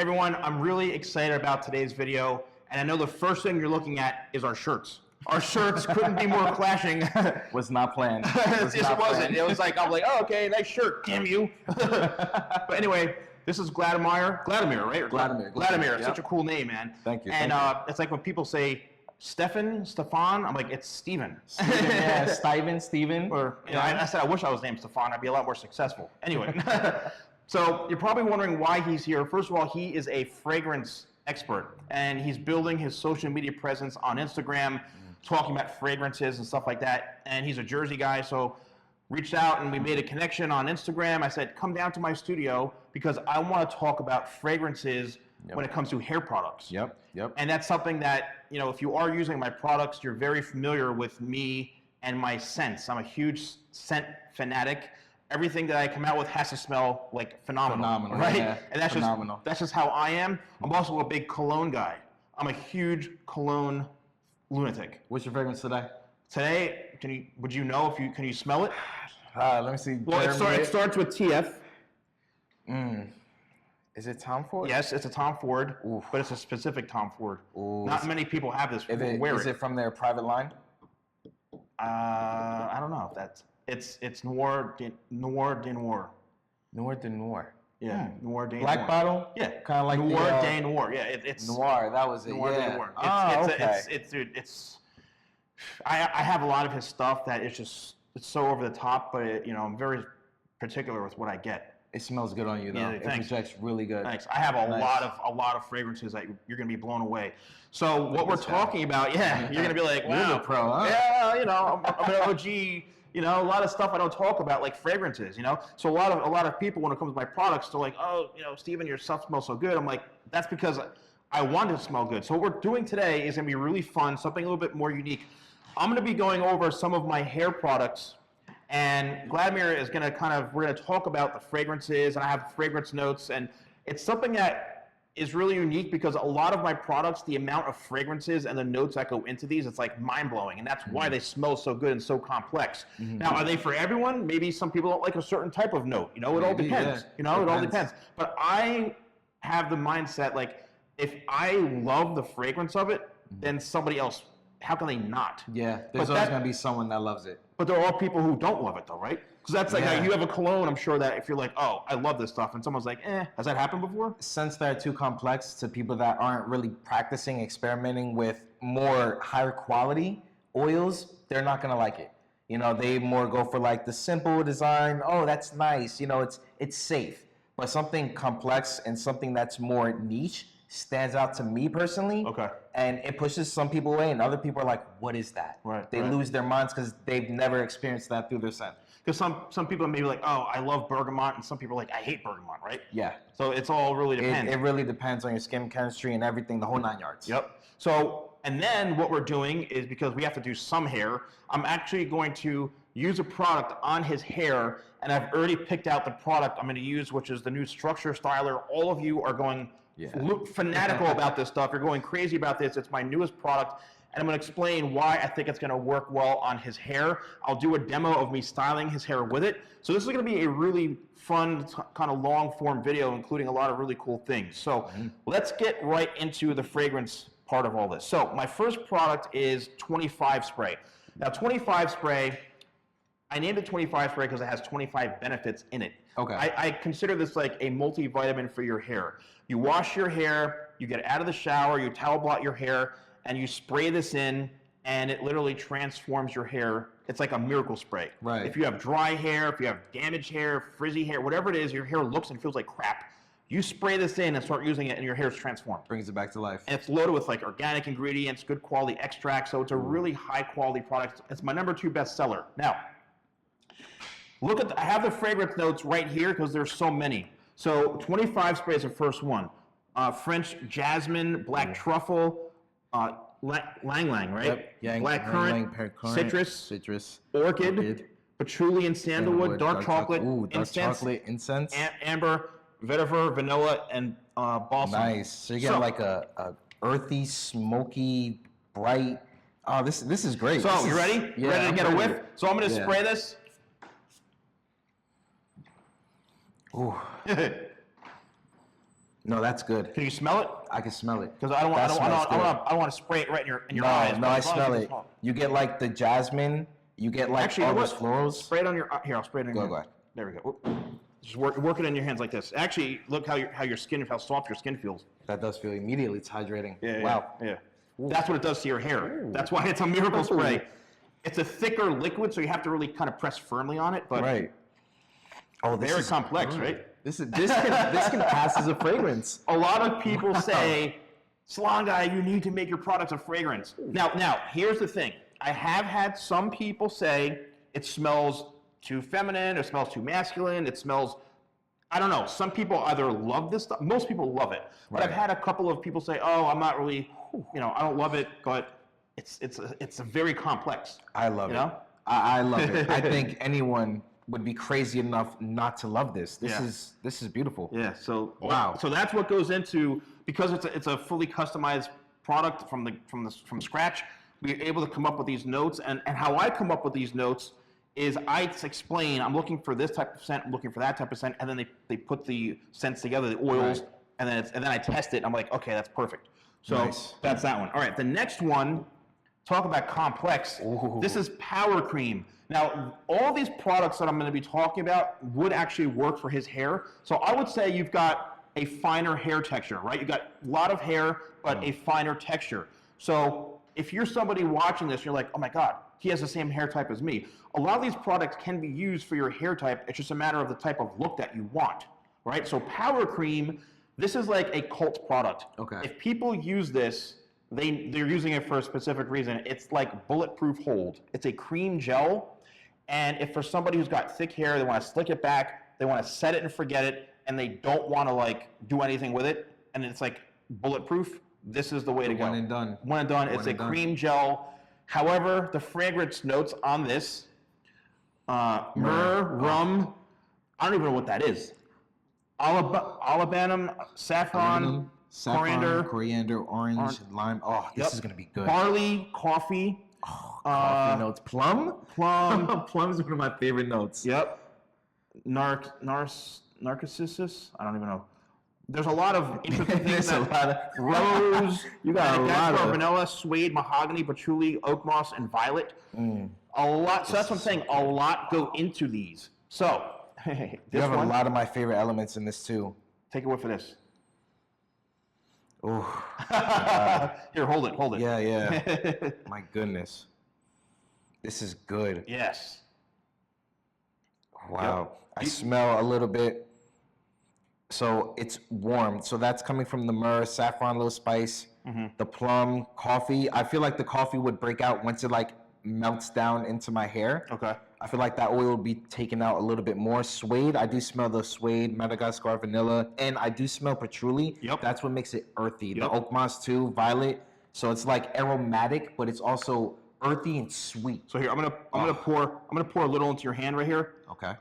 Everyone, I'm really excited about today's video, and I know the first thing you're looking at is our shirts. Our shirts couldn't be more clashing. Was not planned. It wasn't. It was like, I'm like, oh, okay, nice shirt, damn you. But anyway, this is Vladimir, right? Vladimir. Vladimir, yep. Such a cool name, man. Thank you. And it's like when people say Stefan, I'm like, it's Steven. Yeah, Steven. Or, you know, I said I wish I was named Stefan, I'd be a lot more successful. Anyway. So you're probably wondering why he's here. First of all, he is a fragrance expert, and he's building his social media presence on Instagram, talking about fragrances and stuff like that. And he's a Jersey guy, so reached out and we made a connection on Instagram. I said, come down to my studio because I want to talk about fragrances when it comes to hair products. Yep. And that's something that, you know, if you are using my products, you're very familiar with me and my scents. I'm a huge scent fanatic. Everything that I come out with has to smell like phenomenal, right? Yeah, and that's just how I am. I'm also a big cologne guy. I'm a huge cologne lunatic. What's your fragrance today? Today, would you know can you smell it? Let me see. Well, it starts with TF. Is it Tom Ford? Yes, it's a Tom Ford, but it's a specific Tom Ford. Ooh. Not many people have this. Is it from their private line? I don't know if that's. It's Noir de Noir. Noir de Noir. Yeah, Noir de Noir. Black bottle? Yeah. Kind of like Noir de Noir. Yeah, it's Noir. That was it. Noir de Noir. Okay. I have a lot of his stuff that it's so over the top, but you know, I'm very particular with what I get. It smells good on you though. Yeah, it projects really good. Thanks. I have a lot of fragrances that you're gonna be blown away. So what we're talking about, you're gonna be like, wow, you're a pro, huh? Yeah, you know, I'm an OG. You know, a lot of stuff I don't talk about, like fragrances, you know? So a lot of people, when it comes to my products, they're like, oh, you know, Steven, your stuff smells so good. I'm like, that's because I want it to smell good. So what we're doing today is going to be really fun, something a little bit more unique. I'm going to be going over some of my hair products, and Vladimir is going to we're going to talk about the fragrances, and I have fragrance notes, and it's something that is really unique because a lot of my products, the amount of fragrances and the notes that go into these, it's like mind-blowing, and that's why they smell so good and so complex. Now, are they for everyone? Maybe some people don't like a certain type of note. You know, it all depends. You know, it all depends. But I have the mindset, like, if I love the fragrance of it, then somebody else, how can they not? Yeah, there's always going to be someone that loves it. But there are people who don't love it, though, right? Because that's like, you have a cologne, I'm sure that if you're like, oh, I love this stuff, and someone's like, has that happened before? Since they're too complex to people that aren't really practicing, experimenting with more higher quality oils, they're not going to like it. You know, they more go for like the simple design. Oh, that's nice. You know, it's safe. But something complex and something that's more niche stands out to me personally. Okay. And it pushes some people away, and other people are like, what is that? Right. They lose their minds because they've never experienced that through their scent. Because some people may be like, oh, I love bergamot, and some people are like, I hate bergamot, right? Yeah. So it's all really depends. It really depends on your skin chemistry and everything, the whole 9 yards. Yep. So, and then what we're doing is, because we have to do some hair, I'm actually going to use a product on his hair, and I've already picked out the product I'm going to use, which is the new Structure Styler. All of you are going fanatical about this stuff. You're going crazy about this. It's my newest product, and I'm going to explain why I think it's going to work well on his hair. I'll do a demo of me styling his hair with it. So this is going to be a really fun, kind of long-form video, including a lot of really cool things. So let's get right into the fragrance part of all this. So my first product is 25 spray. Now 25 spray, I named it 25 spray because it has 25 benefits in it. Okay. I consider this like a multivitamin for your hair. You wash your hair, you get out of the shower, you towel blot your hair, and you spray this in, and it literally transforms your hair. It's like a miracle spray. Right. If you have dry hair, if you have damaged hair, frizzy hair, whatever it is, your hair looks and feels like crap. You spray this in and start using it, and your hair is transformed. Brings it back to life. And it's loaded with like organic ingredients, good quality extracts, so it's a really high quality product. It's my #2 bestseller. Now, look at I have the fragrance notes right here because there's so many. So 25 spray is the first one. French jasmine, black truffle, lang lang, right? Yep. Black currant, citrus, orchid, patchouli and sandalwood, dark chocolate, incense, amber, vetiver, vanilla, and balsam. Nice. So you get like a earthy, smoky, bright. Oh, this is great. So you ready? Yeah, ready to get a whiff? So I'm going to spray this. Ooh. No, that's good. Can you smell it? I can smell it. Because I don't want to spray it right in your eyes. No, I smell it. You get like the jasmine. You get like Actually, all you know those florals. Spray it on your here. I'll spray it on your. Go ahead. There we go. Just work it in your hands like this. Actually, look how your skin, how soft your skin feels. That does feel immediately. It's hydrating. Yeah. Wow. Yeah. That's what it does to your hair. Ooh. That's why it's a miracle spray. It's a thicker liquid, so you have to really kind of press firmly on it. But right. Oh, this very is complex, good. right? This can pass as a fragrance. A lot of people say, Salon Guy, you need to make your products a fragrance. Now, here's the thing. I have had some people say it smells too feminine, it smells too masculine, it smells, I don't know. Some people either love this stuff. Most people love it. But Right. I've had a couple of people say, oh, I'm not really, I don't love it, but it's a very complex. I love it. know? I love it. I think anyone would be crazy enough not to love this. This Yeah. is beautiful. Yeah. So Wow. So that's what goes into, because it's a fully customized product from scratch. We're able to come up with these notes, and how I come up with these notes is I explain, I'm looking for this type of scent, I'm looking for that type of scent, and then they put the scents together, the oils, Right. and then I test it. I'm like, okay, that's perfect. So Nice. that's that one. All right, the next one, talk about complex. Ooh. This is Power Cream. Now, all these products that I'm going to be talking about would actually work for his hair. So I would say you've got a finer hair texture, right? You've got a lot of hair, but a finer texture. So if you're somebody watching this, you're like, oh my God, he has the same hair type as me. A lot of these products can be used for your hair type. It's just a matter of the type of look that you want, right? So Power Cream, this is like a cult product. Okay. If people use this, they're using it for a specific reason. It's like bulletproof hold. It's a cream gel. And if for somebody who's got thick hair, they want to slick it back, they want to set it and forget it, and they don't want to like do anything with it, and it's like bulletproof, this is the way to go. One and done. One and done. It's a cream gel. However, the fragrance notes on this, myrrh, rum, I don't even know what that is. Olibanum, saffron, coriander, orange, lime. Oh, this is gonna be good. Barley, coffee. Coffee notes. Plum. Plum is one of my favorite notes. Yep. Narcissus. I don't even know. There's a lot of interesting things. There's a lot of rose. You got a lot of vanilla, suede, mahogany, patchouli, oak moss, and violet. A lot. So that's what I'm saying. A lot go into these. So You this have a one. lot of my favorite elements in this too. Take a whiff of this. Oh, Here, hold it. Hold it. yeah. My goodness. This is good. Yes. Wow. Yep. I smell a little bit. So it's warm. So that's coming from the myrrh, saffron, little spice, the plum, coffee. I feel like the coffee would break out once it like melts down into my hair. Okay. I feel like that oil would be taken out a little bit more. Suede, I do smell the suede, Madagascar vanilla, and I do smell patchouli. Yep. That's what makes it earthy. Yep. The oak moss too, violet. So it's like aromatic, but it's also earthy and sweet. So here, I'm gonna pour a little into your hand right here. Okay.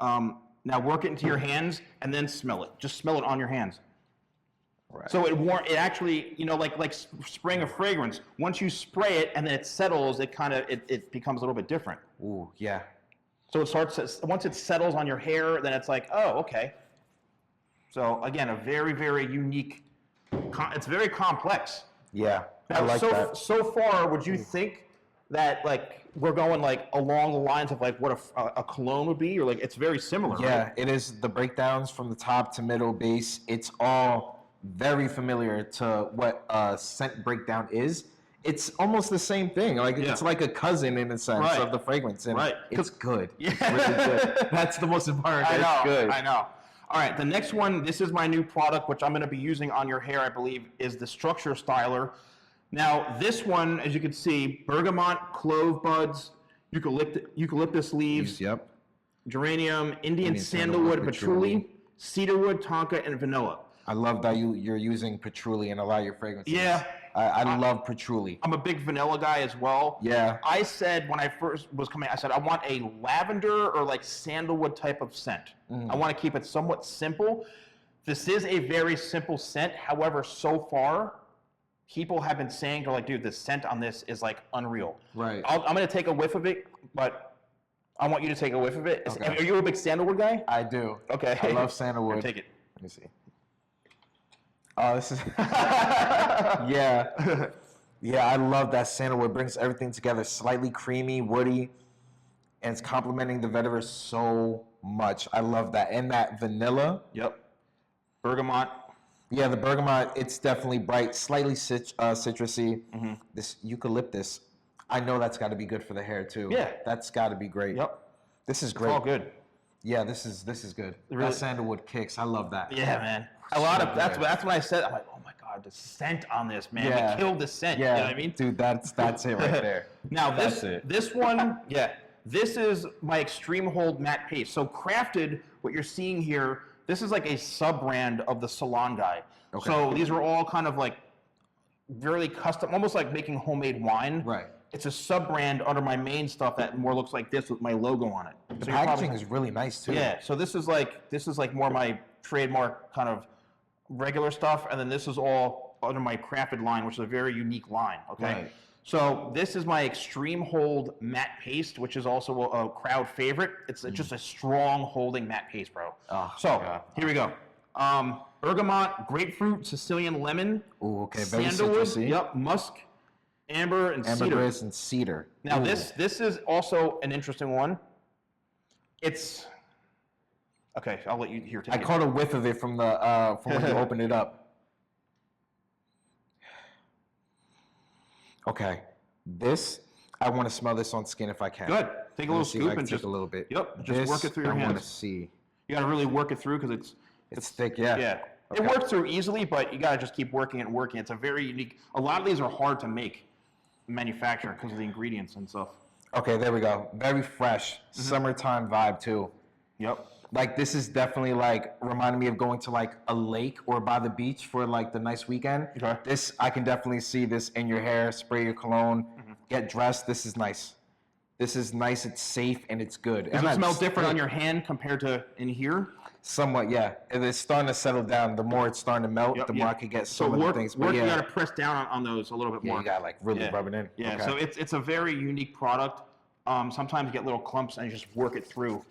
Now work it into your hands and then smell it. Just smell it on your hands. Right. So it actually, like spraying a fragrance. Once you spray it and then it settles, it becomes a little bit different. Ooh, yeah. So once it settles on your hair, then it's like, oh, okay. So again, a very, very unique. It's very complex. Yeah. I Now, like that. so far, would you think that like we're going like along the lines of like what a cologne would be, or like it's very similar? Yeah, Right? it is the breakdowns from the top to middle base. It's all very familiar to what a scent breakdown is. It's almost the same thing. Like it's like a cousin in a sense Right. of the fragrance, and Right. it's good. Yeah. It's really good. That's the most important. I know. It's good. I know. All right, the next one. This is my new product, which I'm going to be using on your hair. I believe is the Structure Styler. Now, this one, as you can see, bergamot, clove buds, eucalyptus leaves, Yep. geranium, Indian Indian sandalwood, sandalwood, patchouli, cedarwood, tonka, and vanilla. I love that you're using patchouli in a lot of your fragrances. Yeah. I love patchouli. I'm a big vanilla guy as well. Yeah. I said when I first was coming, I said I want a lavender or like sandalwood type of scent. I want to keep it somewhat simple. This is a very simple scent. However, so far, people have been saying, they're like, dude, the scent on this is like unreal. Right. I'm going to take a whiff of it, but I want you to take a whiff of it. Okay. Are you a big sandalwood guy? I do. Okay. I love sandalwood. Here, take it. Let me see. Oh, this is yeah. Yeah, I love that sandalwood. Brings everything together, slightly creamy, woody, and it's complementing the vetiver so much. I love that. And that vanilla. Yep. Bergamot. Yeah, the bergamot, it's definitely bright, slightly citrusy. This eucalyptus, I know that's got to be good for the hair too. Yeah. That's got to be great. Yep. This is It's great. all good. Yeah, this is good. Really- That sandalwood kicks. I love that. Yeah, man. A lot of that's good. that's what I said. I'm like, oh my god, the scent on this, man. Yeah. We killed the scent. Yeah, You know what I mean? dude, that's it right there. Now That's it. this one, yeah, this is my Extreme Hold matte paste. So crafted, what you're seeing here, this is like a sub brand of the Salon Guy. Okay. So these are all kind of like very custom, almost like making homemade wine. Right. It's a sub brand under my main stuff that more looks like this with my logo on it. The So you're packaging probably- is really nice too. yeah, so this is like more my trademark kind of regular stuff, and then this is all under my crafted line, which is a very unique line. Okay, Right. so this is my Extreme Hold matte paste, which is also a crowd favorite. It's just a strong holding matte paste, bro. Oh, so God. here we go. Bergamot, grapefruit, Sicilian lemon, Ooh, okay, very sandalwood, citrusy. yep, musk, amber, and cedar. Ambergris and cedar. Now Ooh. this is also an interesting one. It's okay. I'll let you here. Take I it. caught a whiff of it from the from when you opened it up. Okay, this I want to smell this on skin if I can. Good. Take a Let me little see if I scoop can and take just a little bit. Yep. Just This work it through your I want to hands. see. You got to really work it through because It's thick, yeah. yeah. Okay. It works through easily, but you got to just keep working it and working. It's a very unique. A lot of these are hard to make, manufacture because of the ingredients and stuff. Okay, there we go. Very fresh, summertime vibe too. Yep. Like this is definitely like reminding me of going to like a lake or by the beach for like the nice weekend. Okay. This I can definitely see this in your hair. Spray your cologne, get dressed. This is nice. This is nice. It's safe and it's good. Does it smell different on your hand compared to in here? Somewhat, yeah. And it's starting to settle down. The more it's starting to melt, Yep, the yeah. more I could get So some of the work, things. work. But You yeah, got to press down on those a little bit yeah, more. you got to like really Yeah. rub it in. Yeah. Okay. So it's a very unique product. Sometimes you get little clumps and you just work it through.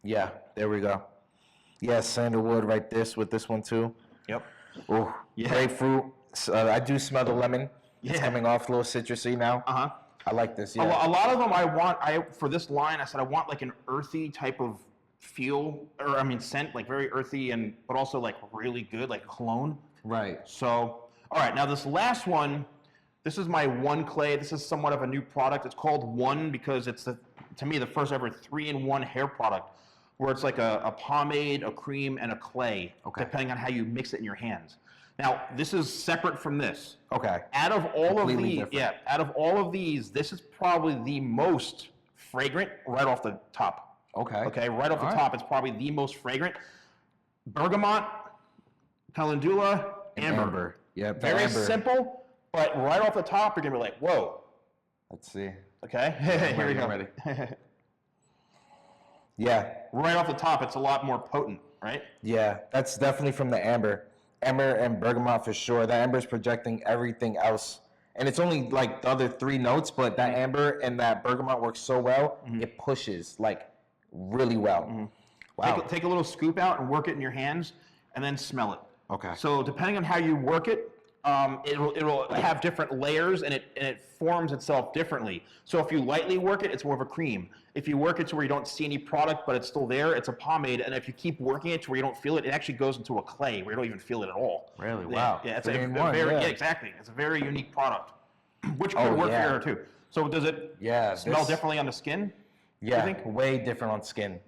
Yeah, there we go. Yeah, sandalwood right this with this one too. Yep. Oh, Yeah. grapefruit. I do smell the lemon. It's Yeah. coming off a little citrusy now. Uh huh. I like this. A Yeah. lot of them for this line, I said I want like an earthy type of feel, or I mean scent, like very earthy but also like really good, like cologne. Right. So, all right, now this last one, this is my One Clay. This is somewhat of a new product. It's called One because it's to me the first ever 3-in-1 hair product, where it's like a pomade, a cream, and a clay, Okay. depending on how you mix it in your hands. Now, this is separate from this. Okay. Out of all of Completely these, different. yeah, out of all of these, this is probably the most fragrant right off the top. Okay. Okay, right off the All right. top, it's probably the most fragrant. Bergamot, calendula, amber. Yeah. the Very amber. simple, but right off the top, you're gonna be like, whoa. Let's see. Okay, here we go. I'm ready. Yeah. Right off the top, it's a lot more potent, right? Yeah. That's definitely from the amber. Amber and bergamot for sure. The amber is projecting everything else. And it's only like the other 3 notes, but that amber and that bergamot works so well, it pushes like really well. Wow. Take a little scoop out and work it in your hands, and then smell it. Okay. So depending on how you work it, it'll have different layers and it forms itself differently. So if you lightly work it, it's more of a cream. If you work it to where you don't see any product but it's still there, it's a pomade. And if you keep working it to where you don't feel it, it actually goes into a clay where you don't even feel it at all. Really? Yeah, Wow. Yeah, it's 3 a in 1, very yeah. exactly. It's a very unique product, which could Oh, work yeah. for your hair too. So does it smell this- differently on the skin? Yeah. think? Way different on skin.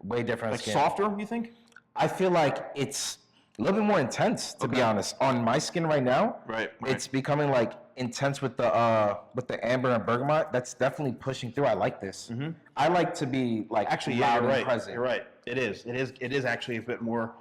Way different Like on skin. softer, you think? I feel like it's a little bit more intense, to be honest. On my skin right now, Right. it's becoming like intense with the amber and bergamot. That's definitely pushing through. I like this. I like to be like Actually, yeah, loud you're and right. present. You're right. It is actually a bit more,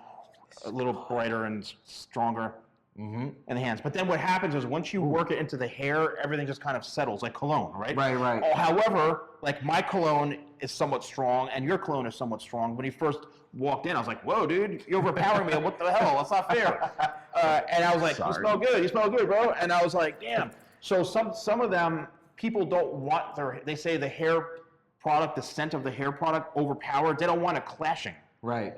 a little brighter and stronger in the hands. But then what happens is once you work it into the hair, everything just kind of settles, like cologne, right? Right. Oh, however, like my cologne is somewhat strong, and your cologne is somewhat strong. When you first walked in, I was like, "Whoa, dude, you overpowering me! What the hell? That's not fair." And I was like, Sorry. You smell good, bro." And I was like, "Damn." So some of them people don't want they say the hair product, the scent of the hair product overpowered. They don't want it clashing. Right.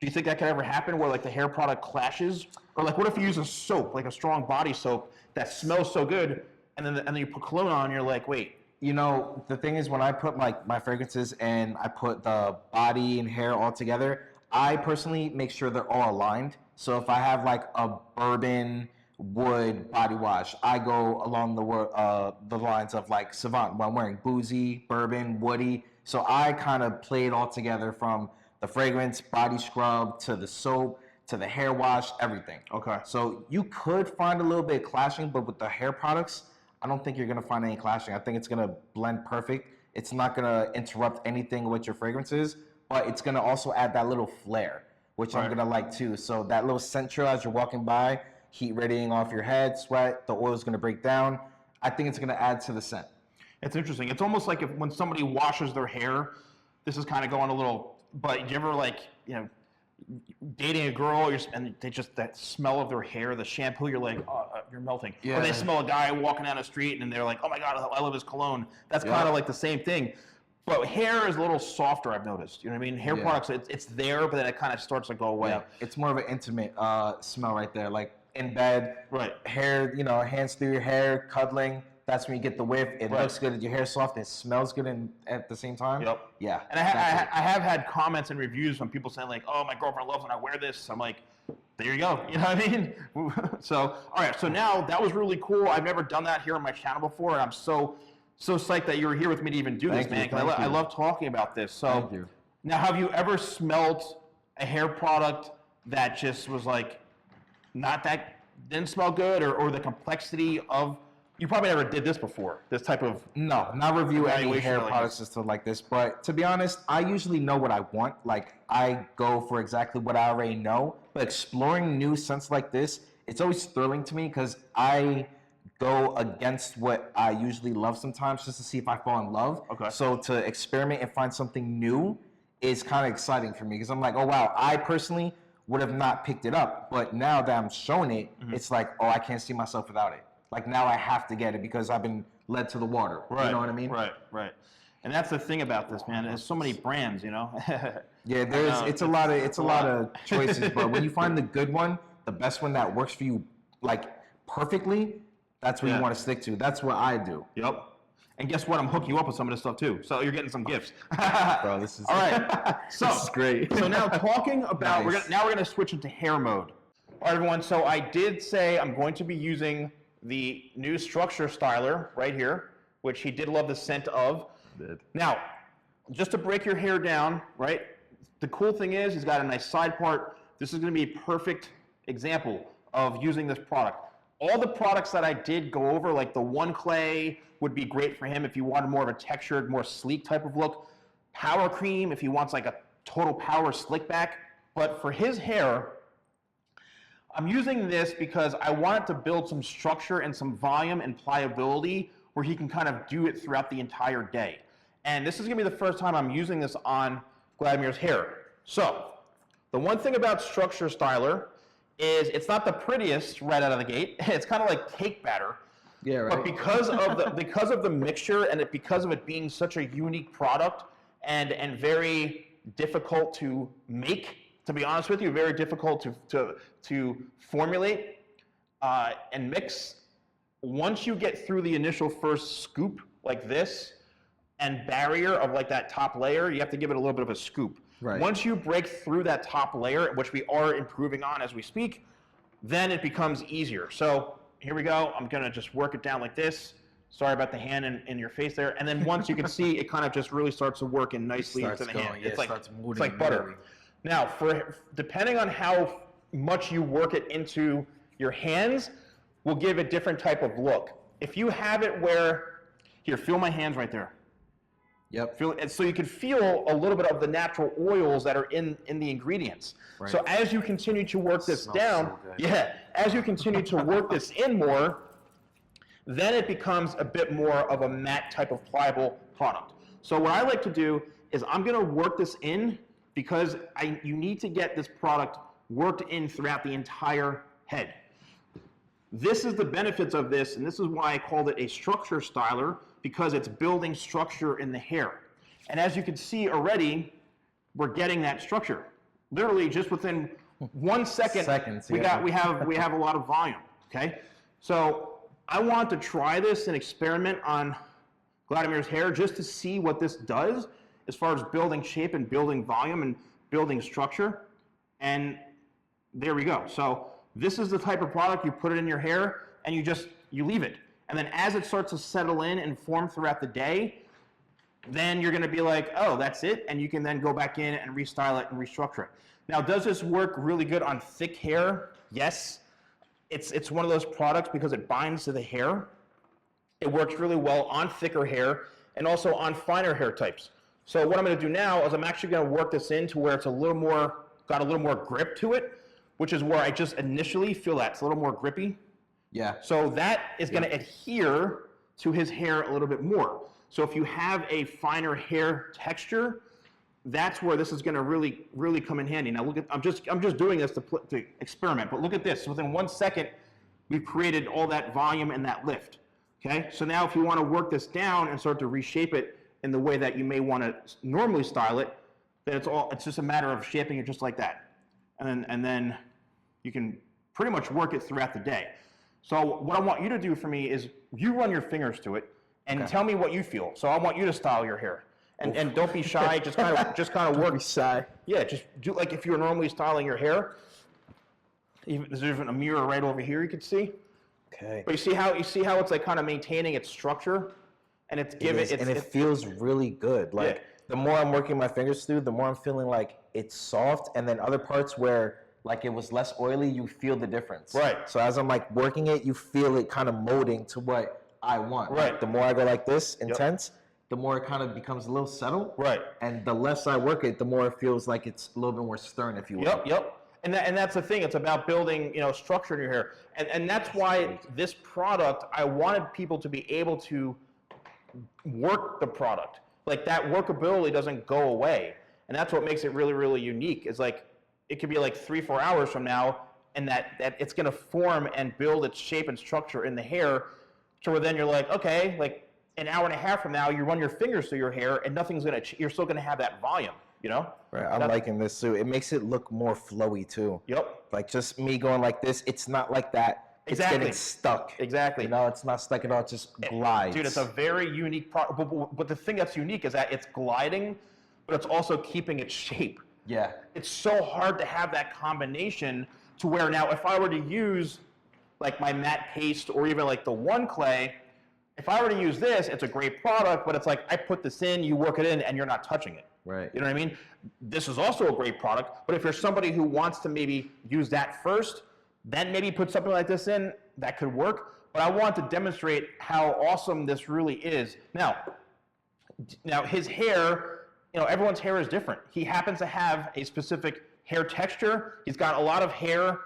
Do Do you think that could ever happen where like the hair product clashes? Or like what if you use a soap, like a strong body soap that smells so good, and then you put cologne on and you're like, wait. You know, the thing is when I put like my fragrances and I put the body and hair all together, I personally make sure they're all aligned. So if I have like a bourbon wood body wash, I go along the lines of like Savant, where I'm wearing boozy, bourbon, woody. So I kind of play it all together from the fragrance, body scrub, to the soap, to the hair wash, everything. Okay. So you could find a little bit clashing, but with the hair products, I don't think you're gonna find any clashing. I think it's gonna blend perfect. It's not gonna interrupt anything with your fragrances, but it's gonna also add that little flair, which I'm gonna like too. So that little scent trail as you're walking by, heat radiating off your head, sweat, the oil's gonna break down. I think it's gonna add to the scent. It's interesting. It's almost like if when somebody washes their hair, this is kind of going a little, but do you ever like, dating a girl and they just, that smell of their hair, the shampoo, you're like, oh, you're melting. Yeah. Or they smell a guy walking down the street and they're like, oh my God, I love his cologne. That's kind of like the same thing. But hair is a little softer, I've noticed. You know what I mean? Hair products, it's there, but then it kind of starts to go away. Yeah. It's more of an intimate smell right there. Like in bed, hair, hands through your hair, cuddling. That's when you get the whiff. It looks good. Your hair's soft. It smells good at the same time. Yep. Yeah. And I have had comments and reviews from people saying like, oh, my girlfriend loves when I wear this. I'm like, there you go. You know what I mean? So, all right. So now that was really cool. I've never done that here on my channel before. And I'm so psyched that you were here with me to even do this, man. Because I love talking about this. So Thank you. Now, have you ever smelled a hair product that just was like, didn't smell good, or the complexity of, you probably never did this before, this type of... No, not review any hair like products and stuff like this. But to be honest, I usually know what I want. Like, I go for exactly what I already know. But exploring new scents like this, it's always thrilling to me because I go against what I usually love sometimes just to see if I fall in love. Okay. So to experiment and find something new is kind of exciting for me because I'm like, oh, wow, I personally would have not picked it up. But now that I'm showing it, it's like, oh, I can't see myself without it. Like now I have to get it because I've been led to the water. Right. You know what I mean? Right. And that's the thing about this, man. There's so many brands, Yeah, it's a lot of choices, but when you find the good one, the best one that works for you like perfectly, that's what you want to stick to. That's what I do. Yep. And guess what? I'm hooking you up with some of this stuff too. So you're getting some gifts. Bro, this is all right. So this is great. So now talking about Nice. we're gonna switch into hair mode. All right, everyone. So I did say I'm going to be using the new structure styler right here, which he did love the scent of. Now, just to break your hair down, right? The cool thing is he's got a nice side part. This is going to be a perfect example of using this product. All the products that I did go over, like the one clay would be great for him if you wanted more of a textured, more sleek type of look. Power cream if he wants like a total power slick back. But for his hair, I'm using this because I wanted to build some structure and some volume and pliability where he can kind of do it throughout the entire day. And this is gonna be the first time I'm using this on Vladimir's hair. So, the one thing about Structure Styler is it's not the prettiest right out of the gate. It's kind of like cake batter. Yeah, right. But because of the mixture and because of it being such a unique product and very difficult to make, to be honest with you, very difficult to formulate and mix. Once you get through the initial first scoop like this and barrier of like that top layer, you have to give it a little bit of a scoop. Right. Once you break through that top layer, which we are improving on as we speak, then it becomes easier. So here we go. I'm gonna just work it down like this. Sorry about the hand in your face there. And then once you can see, it kind of just really starts to work in nicely into the hand. Yeah, it's like butter. Now, depending on how much you work it into your hands, will give a different type of look. If you have it where, here, feel my hands right there. Yep. And so you can feel a little bit of the natural oils that are in the ingredients. Right. So as you continue to work this down, as you continue to work this in more, then it becomes a bit more of a matte type of pliable product. So what I like to do is I'm gonna work this in because you need to get this product worked in throughout the entire head. This is the benefits of this, and this is why I called it a structure styler, because it's building structure in the hair. And as you can see already, we're getting that structure. literally just within 1 second, we have a lot of volume. Okay, so I want to try this and experiment on Vladimir's hair just to see what this does as far as building shape and building volume and building structure. And there we go. So this is the type of product you put it in your hair and you leave it. And then as it starts to settle in and form throughout the day, then you're going to be like, oh, that's it. And you can then go back in and restyle it and restructure it. Now, does this work really good on thick hair? Yes. It's one of those products because it binds to the hair. It works really well on thicker hair and also on finer hair types. So what I'm going to do now is I'm actually going to work this in to where it's got a little more grip to it, which is where I just initially feel that. It's a little more grippy. Yeah. So that is going to adhere to his hair a little bit more. So if you have a finer hair texture, that's where this is going to really, really come in handy. Now look at, I'm just doing this to experiment, but look at this. Within 1 second, we've created all that volume and that lift. Okay. So now if you want to work this down and start to reshape it in the way that you may want to normally style it, then it's just a matter of shaping it just like that. And then you can pretty much work it throughout the day. So what I want you to do for me is you run your fingers to it and tell me what you feel. So I want you to style your hair. And don't be shy, just kind of work. Don't be shy. Yeah, just do like if you're normally styling your hair. There's even a mirror right over here you can see. Okay. But you see how it's like kind of maintaining its structure, and it feels really good. Like the more I'm working my fingers through, the more I'm feeling like it's soft, and then other parts where like it was less oily, you feel the difference. Right. So as I'm like working it, you feel it kind of molding to what I want. Right. Like, the more I go like this, intense, the more it kind of becomes a little settled. Right. And the less I work it, the more it feels like it's a little bit more stern, if you will. Yep. And that's the thing. It's about building, structure in your hair. And that's why this product, I wanted people to be able to work the product. Like that workability doesn't go away. And that's what makes it really, really unique. Is like, it could be like 3-4 hours from now, and that it's going to form and build its shape and structure in the hair to where then you're like, okay, like an hour and a half from now, you run your fingers through your hair and nothing's going to, you're still going to have that volume, Right, I'm liking this too. It makes it look more flowy too. Yep. Like just me going like this, it's not like that. It's getting stuck. Exactly. It's not stuck at all. It just glides. Dude, it's a very unique product. But the thing that's unique is that it's gliding, but it's also keeping its shape. Yeah. It's so hard to have that combination to where now if I were to use like my matte paste or even like the One Clay, if I were to use this, it's a great product, but it's like I put this in, you work it in, and you're not touching it. Right. You know what I mean? This is also a great product, but if you're somebody who wants to maybe use that first, then maybe put something like this in, that could work. But I want to demonstrate how awesome this really is. Now his hair, everyone's hair is different. He happens to have a specific hair texture. He's got a lot of hair,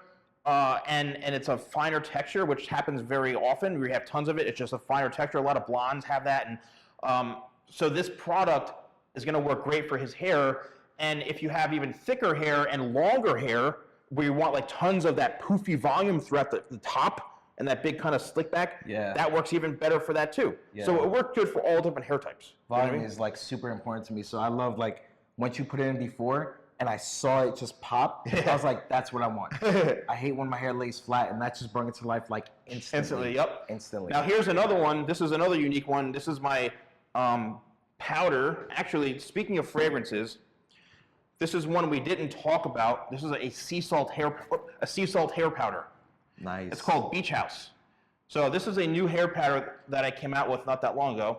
and it's a finer texture, which happens very often. We have tons of it. It's just a finer texture. A lot of blondes have that. And so this product is going to work great for his hair. And if you have even thicker hair and longer hair, where you want like tons of that poofy volume throughout the top and that big kind of slick back, that works even better for that too. Yeah. So it works good for all different hair types. Volume is like super important to me. So I love like once you put it in before and I saw it just pop, I was like, that's what I want. I hate when my hair lays flat, and that just brings it to life like instantly. Instantly. Now here's another one. This is another unique one. This is my powder. Actually, speaking of fragrances, this is one we didn't talk about. This is a sea salt hair powder. Nice. It's called Beach House. So this is a new hair powder that I came out with not that long ago,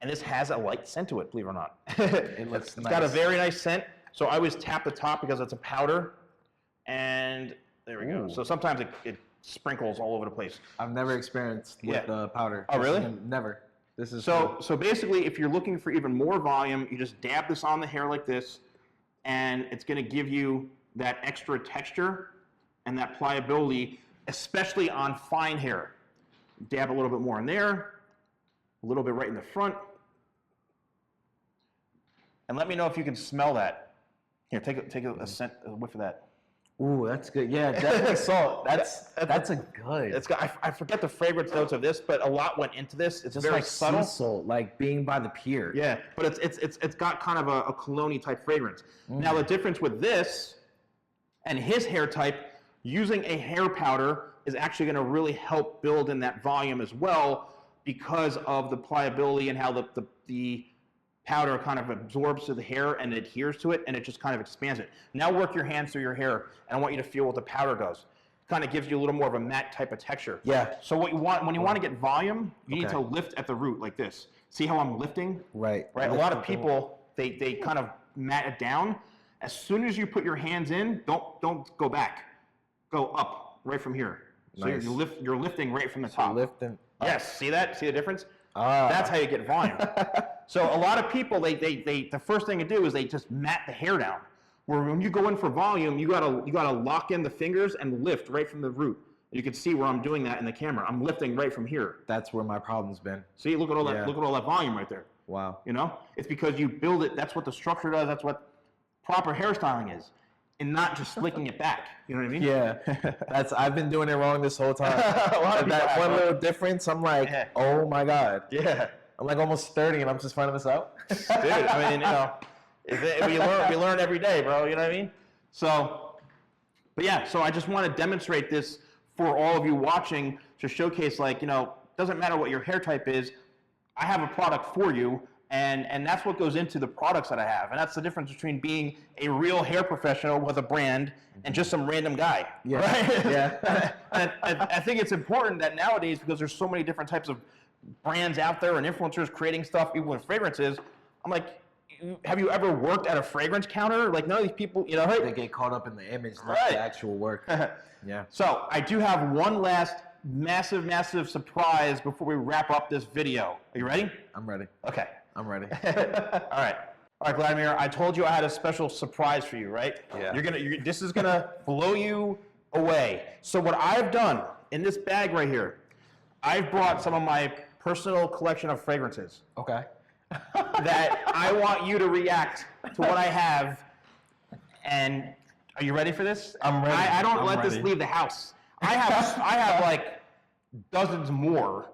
and this has a light scent to it, believe it or not. It looks nice. It's got a very nice scent. So I always tap the top because it's a powder, and there we go. So sometimes it sprinkles all over the place. I've never experienced with the powder. Oh, really? Never. This is so basically, if you're looking for even more volume, you just dab this on the hair like this, and it's going to give you that extra texture and that pliability, especially on fine hair. Dab a little bit more in there, a little bit right in the front, and let me know if you can smell that. Here, take a scent, a whiff of that. Ooh, that's good. Yeah, definitely salt. That's a good. It's got. I forget the fragrance notes of this, but a lot went into this. It's just very like subtle. Sea salt, like being by the pier. Yeah, but it's got kind of a cologne type fragrance. Now the difference with this And his hair type, using a hair powder is actually going to really help build in that volume as well because of the pliability and how the powder kind of absorbs to the hair and adheres to it, and it just kind of expands it. Now work your hands through your hair, and I want you to feel what the powder does. Kind of gives you a little more of a matte type of texture. Yeah. So what you want, when you want to get volume, you need to lift at the root like this. See how I'm lifting? Right. Right. A lot of people, they kind of mat it down. As soon as you put your hands in, don't go back. Go up right from here. So Nice. you're lifting right from the top. Lifting. Yes. See that? See the difference? Ah. That's how you get volume. So a lot of people, they the first thing to do is they just mat the hair down. Where when you go in for volume, you gotta lock in the fingers and lift right from the root. You can see where I'm doing that in the camera. I'm lifting right from here. That's where my problem's been. See, look at all that. Look at all that volume right there. Wow. You know, it's because you build it. That's what the structure does. That's what proper hairstyling is, and not just slicking it back. You know what I mean? Yeah. I've been doing it wrong this whole time. That one little difference, I'm like, oh my God. Yeah. I'm like almost 30 and I'm just finding this out. Dude, I mean, you know, we learn every day, bro. You know what I mean? So, but yeah, so I just want to demonstrate this for all of you watching to showcase, like, you know, doesn't matter what your hair type is, I have a product for you, and that's what goes into the products that I have, and that's the difference between being a real hair professional with a brand and just some random guy. Yeah. Right? Yeah. And I think it's important that nowadays, because there's so many different types of brands out there and influencers creating stuff, even with fragrances, I'm like, have you ever worked at a fragrance counter? Like, none of these people, you know, right? They get caught up in the image, not Right. the actual work. Yeah. So I do have one last massive surprise before we wrap up this video. Are you ready? I'm ready. Okay. I'm ready. All right, Vladimir. I told you I had a special surprise for you, right? Yeah. This is gonna blow you away. So what I've done in this bag right here, I've brought some of my personal collection of fragrances Okay. that I want you to react to what I have. And are you ready for this? I'm ready. I don't I'm let this ready. leave the house. I have like dozens more,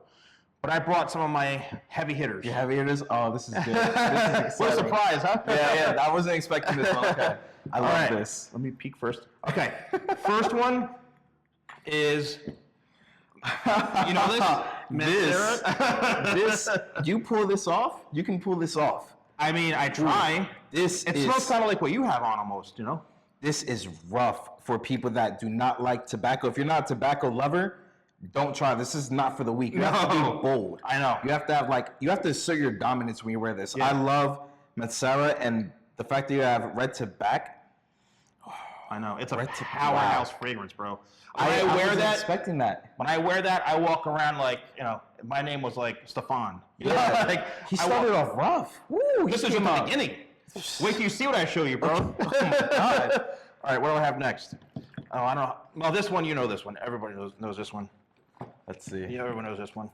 but I brought some of my heavy hitters. You have ears? Oh, this is good. This is What a exciting. surprise, huh? Yeah. I wasn't expecting this one. Okay. I love All right. this. Let me peek first. Okay. First one is, you know This, you pull this off? You can pull this off. I mean, I try. It smells kind of like what you have on almost, you know? This is rough for people that do not like tobacco. If you're not a tobacco lover, don't try. This is not for the weak. You have to be bold. I know. You have to have you have to assert your dominance when you wear this. Yeah. I love Matsara, and the fact that you have red tobacco. I know. It's a Red to powerhouse fragrance, bro. I When I wear wasn't that, expecting that. when I wear that, I walk around like, you know, my name was like Stefan. Yeah. Like, He I started walk- off rough. Woo, This is just the beginning. Wait till you see what I show you, bro. Oh my God. All right, what do I have next? Oh, I don't know. Well, this one, you know this one. Everybody knows this one. Let's see. Yeah, everyone knows this one.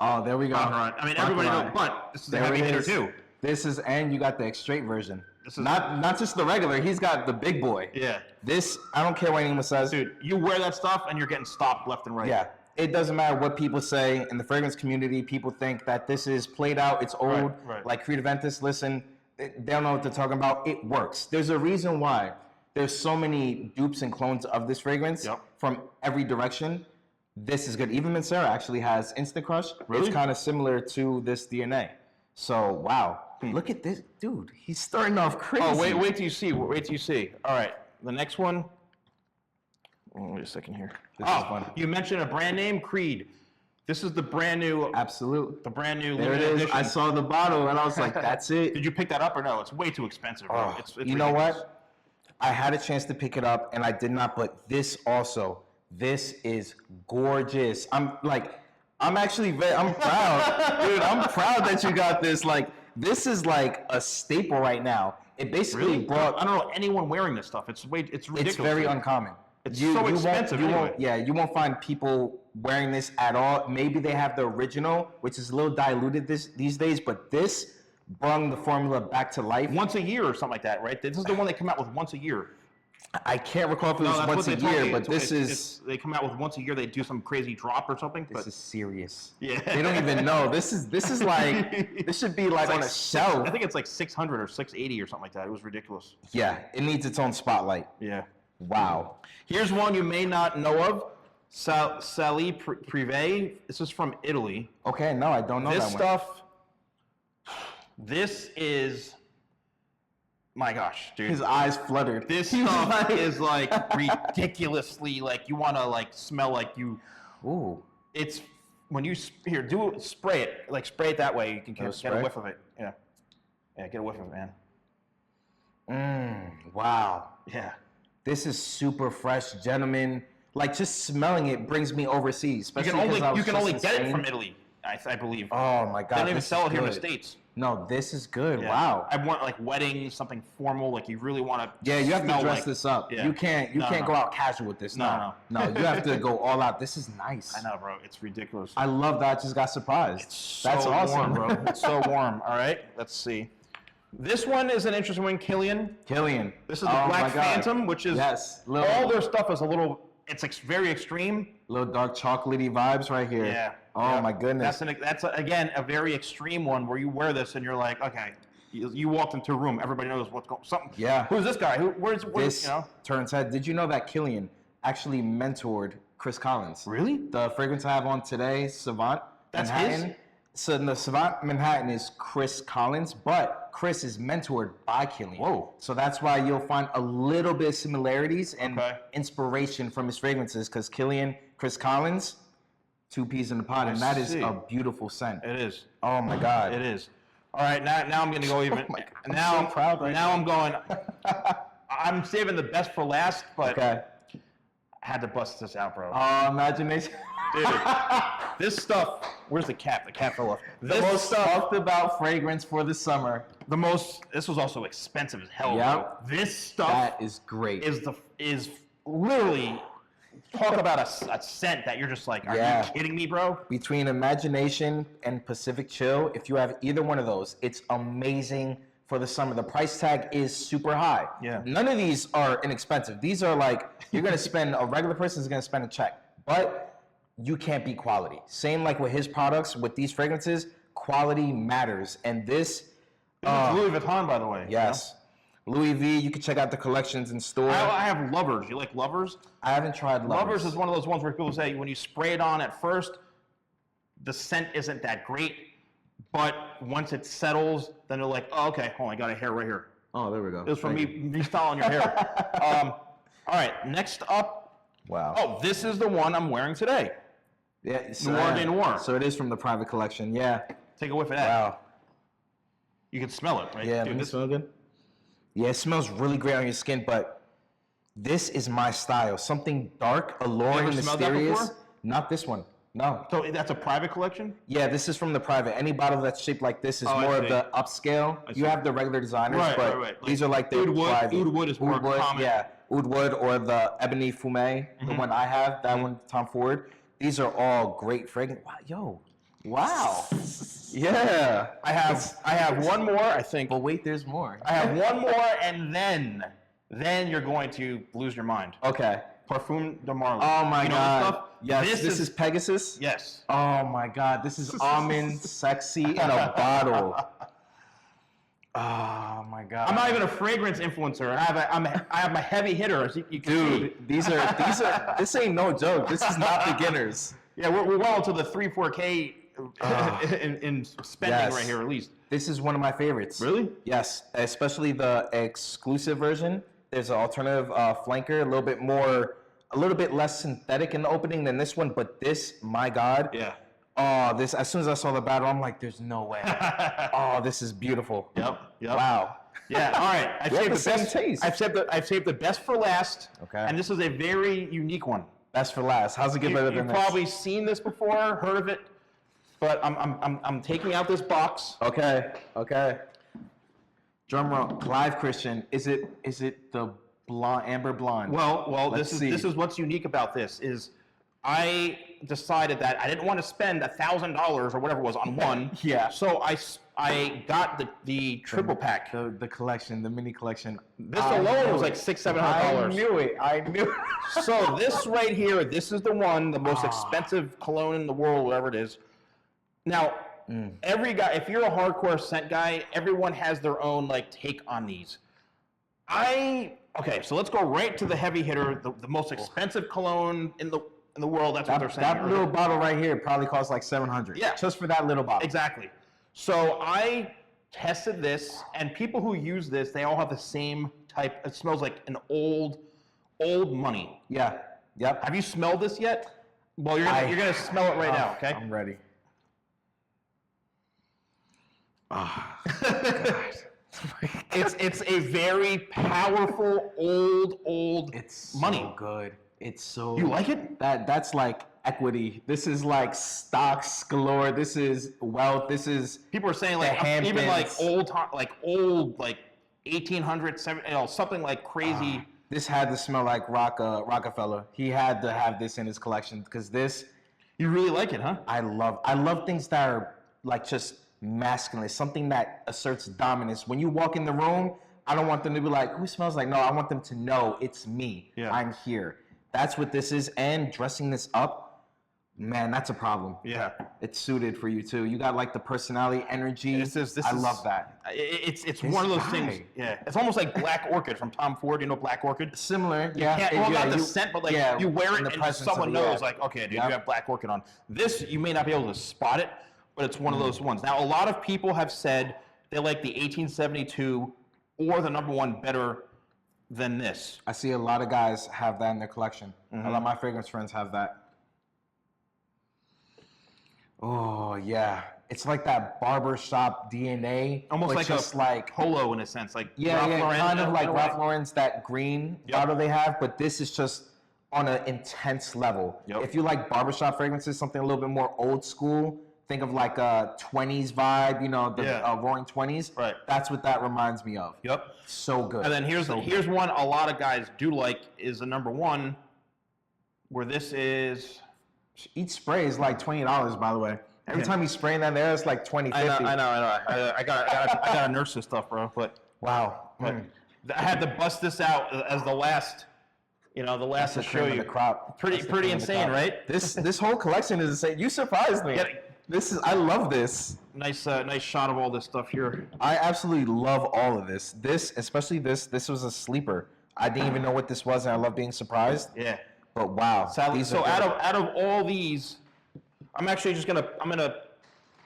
Oh, there we go. Baccarat. I mean, everybody knows, Baccarat. but this is a There heavy it hitter is. too. This is, and you got the extrait version. This is Not just the regular. He's got the big boy. Yeah. This, I don't care what anyone says. Dude, you wear that stuff and you're getting stopped left and right. Yeah. It doesn't matter what people say in the fragrance community. People think that this is played out. It's old. right. Like Creed Aventus, listen, they don't know what they're talking about. It works. There's a reason why there's so many dupes and clones of this fragrance from every direction. This is good. Even Mansera actually has Instant Crush. Really? It's kind of similar to this DNA. So, wow. Look at this. Dude, he's starting off crazy. Oh, wait till you see. Wait till you see. All right, the next one. Wait a second here. This is fun. You mentioned a brand name, Creed. This is the brand new, Absolute. the brand new There it limited is. edition. I saw the bottle and I was like, that's it. Did you pick that up or no? It's way too expensive, bro. It's You know ridiculous. what? I had a chance to pick it up and I did not, but this also. This is gorgeous. I'm actually I'm proud. Dude, I'm proud that you got this. Like, this is like a staple right now. It basically Really? brought, I don't know anyone wearing this stuff. It's ridiculous. it's very uncommon. It's so expensive anyway. You won't find people wearing this at all. Maybe they have the original, which is a little diluted these days, but this brought the formula back to life. Once a year or something like that, right? This is the one they come out with once a year. I can't recall if it was that's once what a they told year, me. but this is they come out with once a year. They do some crazy drop or something. this is serious. Yeah. They don't even know. This is like this should be like on a shelf. I think it's like 600 or 680 or something like that. It was ridiculous. Yeah, it needs its own spotlight. Yeah. Wow. Here's one you may not know of. Sali Privé. This is from Italy. Okay, no, I don't know This that stuff. This is. My gosh, dude. His eyes fluttered. This stuff is like ridiculously like you want to like smell like you. Ooh. It's when you spray it like spray it that way you can get a spray? whiff of it. Yeah, yeah, get a whiff of it, man. Wow. Yeah. This is super fresh, gentlemen. Like just smelling it brings me overseas. You can only get it from Italy, I believe. Oh my god. They don't even this sell is it here in the good. States. No, this is good. Yeah. Wow. I want like weddings, something formal, like you really want to. Yeah, you have to smell dress like, this up. Yeah. You can't go out casual with this. No, you have to go all out. This is nice. I know, bro. It's ridiculous. I love that. I just got surprised. That's so awesome, warm. bro. It's so warm. All right, let's see. This one is an interesting one, Killian. Killian. This is the Black Phantom, which is all their stuff is a little. It's very extreme. Little dark chocolatey vibes right here. Yeah. Oh my goodness. That's again a very extreme one where you wear this and you're like, okay, you walked into a room, everybody knows what's going. Something. Yeah. Who's this guy? Where's this you know? turns head. Did you know that Killian actually mentored Chris Collins? Really? The fragrance I have on today, Savant That's Manhattan. his? So the Savant Manhattan is Chris Collins, but Chris is mentored by Killian. Whoa. So that's why you'll find a little bit of similarities and Okay. inspiration from his fragrances, because Killian, Chris Collins, two peas in the pod, and that is see. a beautiful scent. It is. Oh my God. It is. All right, now I'm going to go even. Oh my God, I'm now so proud right now now. I'm going. I'm saving the best for last, but Okay. I had to bust this out, bro. Imagination. Dude, this stuff. Where's the cap? The cap fell off. The most talked about fragrance for the summer. This was also expensive as hell. Yep. Bro. This stuff That is great. is literally talk about a scent that you're just like, are Yeah. you kidding me, bro? Between Imagination and Pacific Chill, if you have either one of those, it's amazing for the summer. The price tag is super high. Yeah. None of these are inexpensive. These are like, you're going to spend, a regular person is going to spend a check. But you can't beat quality. Same like with his products, with these fragrances, quality matters. And this, This is Louis Vuitton, by the way. yes. Louis V, you can check out the collections in store. I have Lovers. You like Lovers? I haven't tried Lovers is one of those ones where people say when you spray it on at first, the scent isn't that great, but once it settles, then they're like, oh, okay, I got a hair right here. Oh, there we go. It was from me styling your hair. All right, next up. Wow. Oh, this is the one I'm wearing today. Yeah, Noir de Noir. So it is from the private collection. Yeah. Take a whiff of that. Wow. You can smell it, right? Yeah, Dude, does it this, smell good? Yeah, it smells really great on your skin, but this is my style. Something dark, alluring, You ever smelled that mysterious. before? Not this one. No. so that's a private collection? Yeah, this is from the private. Any bottle that's shaped like this is Oh, I more of see. the upscale. see. You have the regular designers, Right, but right. these are like the Oud wood. private. Oud wood is more Oud wood, common. Yeah, Oud wood or the Ebony Fumé, the one I have, that one, Tom Ford. These are all great fragrance. Wow, yo. Wow. Yeah. I have one more, I think. But wait, there's more. I have one more, and then you're going to lose your mind. Okay. Parfum de Marly. Oh my You know God. this stuff? Yes, this is Pegasus. Yes. Oh my God, this is almond sexy in a bottle. Oh my God. I'm not even a fragrance influencer. I have my heavy hitter, as you can see. Dude, these are this ain't no joke. This is not beginners. Yeah, we're well into the 3-4K in spending Yes. right here, at least. This is one of my favorites. Really? Yes, especially the exclusive version. There's an alternative flanker, a little bit less synthetic in the opening than this one, but this, my God. Yeah. Oh, this, as soon as I saw the bottle, I'm like, there's no way. Oh, this is beautiful. Yep. Wow. Yeah. All right. I've We have saved the the same best. taste. I've saved the best for last. Okay. And this is a very unique one. That's for last. How's it get better than You've this? probably seen this before, heard of it, but I'm taking out this box. Okay. Drum roll. Clive Christian. Is it the blonde, amber blonde? Well, Let's see. this is what's unique about this is I decided that I didn't want to spend $1,000 or whatever it was on one. Yeah. So I got the triple pack. The collection, the mini collection. This alone was like $600-700. I knew it. I knew it. So this right here, this is the one, the most expensive cologne in the world, whatever it is. Now, every guy, if you're a hardcore scent guy, everyone has their own like take on these. Okay, so let's go right to the heavy hitter, the most expensive cologne in the world. That's what they're saying. That little bottle right here probably costs like $700. Yeah. Just for that little bottle. Exactly. So I tested this, and people who use this, they all have the same type. It smells like an old money. Yeah. Yep. Have you smelled this yet? Well, you're gonna smell it right now. Okay. I'm ready. It's a very powerful old It's money. so good. It's so. You like it? That's like equity. This is like stocks galore. This is wealth. This is. People are saying like even like old 1800s, something like crazy. This had to smell like Rockefeller. He had to have this in his collection because this. You really like it, huh? I love things that are like just masculine, something that asserts dominance. When you walk in the room, I don't want them to be like, who smells like? No, I want them to know it's me. Yeah. I'm here. That's what this is. And dressing this up, man, that's a problem. Yeah. It's suited for you too. You got like the personality, energy. I love that. It's one of those things. Yeah. It's almost like Black Orchid from Tom Ford. You know Black Orchid? Similar. Well, not the scent, but like you wear it and someone knows, like, okay, dude, you have Black Orchid on. This, you may not be able to spot it, but it's one of those ones. Now, a lot of people have said they like the 1872 or the #1 better than this. I see a lot of guys have that in their collection. A lot of my fragrance friends have that. Oh, yeah. It's like that barbershop DNA. Almost like just like polo in a sense. Like yeah, Ralph Lauren, kind of like Ralph Lauren's that green bottle they have, but this is just on an intense level. Yep. If you like barbershop fragrances, something a little bit more old school, think of like a 20s vibe, you know, the roaring 20s. Right. That's what that reminds me of. Yep. So good. And then here's one a lot of guys do like is the #1, where this is. Each spray is like $20, by the way. Every time you spray in that there, it's like $20, $50. I know. I gotta nurse this stuff, bro. But wow. I had to bust this out as the last, to show you. The crop. Pretty insane, right? This whole collection is insane. You surprised me. I love this. Nice shot of all this stuff here. I absolutely love all of this. Especially this was a sleeper. I didn't even know what this was, and I love being surprised. Yeah. But wow. So out of all these, I'm actually just gonna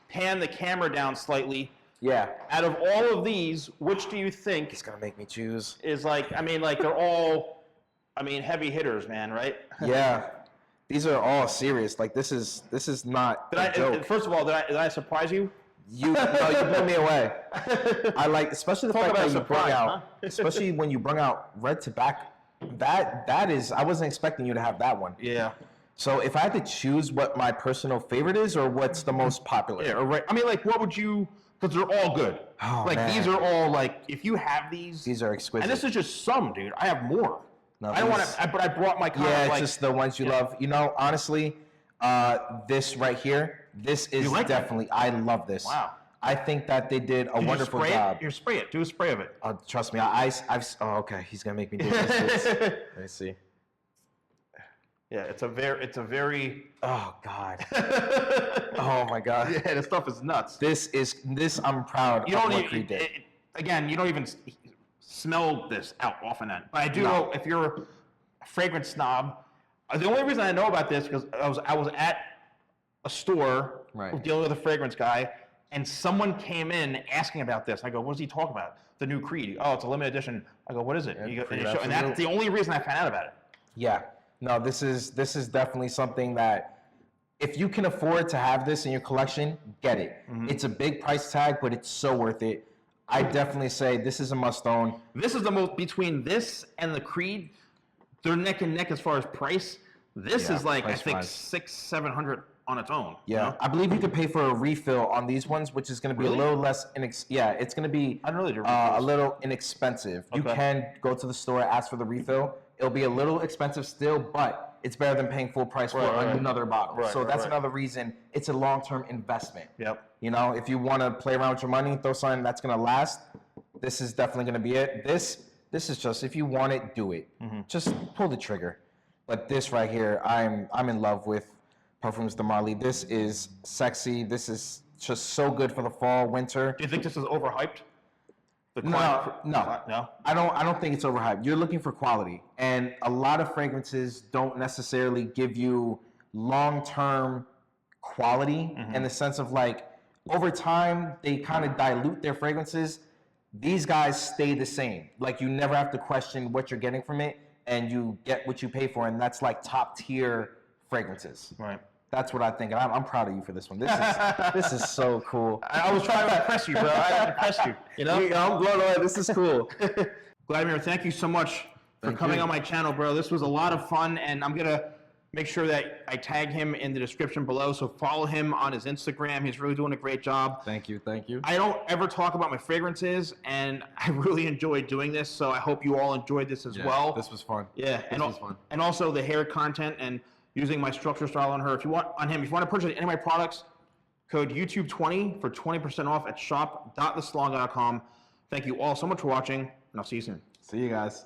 pan the camera down slightly. Yeah. Out of all of these, which do you think He's gonna make me choose? is they're all, heavy hitters, man, right? Yeah. These are all serious. Like this is not a joke. First of all, did I surprise you? You blew me away. I like, especially the fact that you bring out, especially when you bring out red tobacco. That is, I wasn't expecting you to have that one. Yeah. So if I had to choose what my personal favorite is, or what's the most popular? Yeah. Right. What would you? Because they're all good. Oh, man. These are all if you have these are exquisite. And this is just some, dude. I have more. No, I don't want to, but I brought my kind of just the ones you love. Honestly, this right here, this is definitely. I love this. Wow. I think that they did a wonderful job. You spray it. Do a spray of it. Trust me. Okay. He's gonna make me do this. Let me see. Yeah, it's a very. Oh God. Oh my God. Yeah, this stuff is nuts. This. I'm proud. You of don't what Creed did. Again, you don't even smell this out often. But I do know if you're a fragrance snob. The only reason I know about this because I was at a store dealing with a fragrance guy. And someone came in asking about this. I go, what does he talk about? The new Creed. Oh, it's a limited edition. I go, what is it? And that's the only reason I found out about it. Yeah. No, this is definitely something that if you can afford to have this in your collection, get it. Mm-hmm. It's a big price tag, but it's so worth it. I definitely say this is a must own. This is the most, between this and the Creed, they're neck and neck as far as price. This is I think $600-700 on its own. Yeah, I believe you could pay for a refill on these ones, which is going to be a little less. It's going to be a little inexpensive. Okay. You can go to the store, ask for the refill. It'll be a little expensive still, but it's better than paying full price for another bottle. So that's another reason it's a long-term investment. Yep. You know, if you want to play around with your money, throw something that's going to last, this is definitely going to be it. This is just, if you want it, do it. Just pull the trigger. But this right here, I'm in love with Parfums de Marly. This is sexy. This is just so good for the fall, winter. Do you think this is overhyped? No. I don't think it's overhyped. You're looking for quality, and a lot of fragrances don't necessarily give you long-term quality in the sense of like over time they kind of dilute their fragrances. These guys stay the same. Like you never have to question what you're getting from it, and you get what you pay for, and that's like top tier fragrances. Right. That's what I think, and I'm proud of you for this one. This is so cool. I was trying to impress you, bro. I impressed you. You know? I'm blown away. This is cool. Vladimir, thank you so much for coming on my channel, bro. This was a lot of fun, and I'm gonna make sure that I tag him in the description below. So follow him on his Instagram. He's really doing a great job. Thank you. I don't ever talk about my fragrances, and I really enjoy doing this. So I hope you all enjoyed this as well. This was fun. Yeah, this was fun. And also the hair content and using my structure style on her. If you want to purchase any of my products, code YouTube20 for 20% off at shop.thesalonguy.com. Thank you all so much for watching, and I'll see you soon. See you guys.